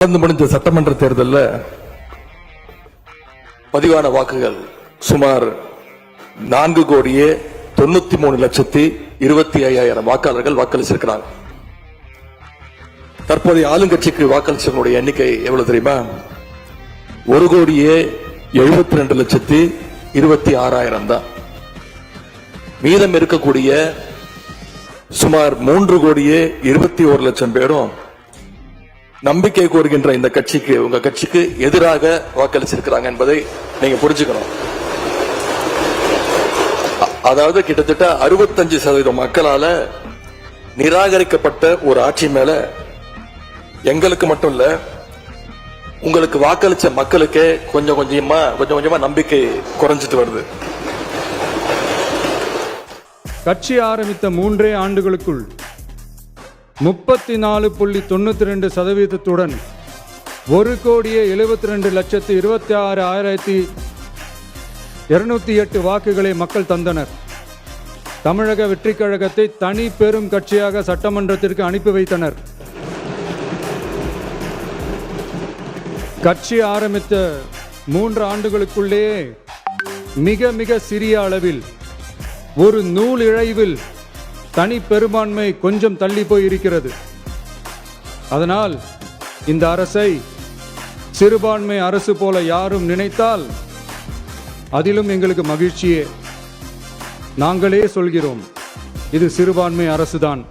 நடந்து முடிந்த சட்டமன்ற தேர்தலில் பதிவான வாக்குகள் சுமார் 4,93,25,000 வாக்காளர்கள் வாக்களிச்சிருக்கிறாங்க. தற்போதைய ஆளுங்கட்சிக்கு வாக்களிச்சவங்களுடைய எண்ணிக்கை எவ்வளவு தெரியுமா? 1,72,26,000 தான். மீதம் இருக்கக்கூடிய சுமார் 3,21,00,000 பேரும் நம்பிக்கை கோருகின்ற இந்த கட்சிக்கு, உங்க கட்சிக்கு எதிராக வாக்களிச்சிருக்கிறாங்க என்பதை நீங்க புரிஞ்சுக்கணும். அதாவது கிட்டத்தட்ட 65% மக்களால நிராகரிக்கப்பட்ட ஒரு ஆட்சி மேல எங்களுக்கு மட்டும் இல்ல, உங்களுக்கு வாக்களிச்ச மக்களுக்கே கொஞ்சம் கொஞ்சமா நம்பிக்கை குறைஞ்சிட்டு வருது. கட்சி ஆரம்பித்த 3 ஆண்டுகளுக்குள் 34.92% 1,72,26,208 வாக்குகளை மக்கள் தந்தனர். தமிழக வெற்றி கழகத்தை தனி பெரும் கட்சியாக சட்டமன்றத்திற்கு அனுப்பி வைத்தனர். கட்சி ஆரம்பித்த 3 ஆண்டுகளுக்குள்ளேயே மிக சிறிய அளவில் ஒரு நூல் இழைவில் தனி பெரும்பான்மை கொஞ்சம் தள்ளி போயிருக்கிறது. அதனால் இந்த அரசை சிறுபான்மை அரசு போல யாரும் நினைத்தால் அதிலும் எங்களுக்கு மகிழ்ச்சியே. நாங்களே சொல்கிறோம், இது சிறுபான்மை அரசுதான்.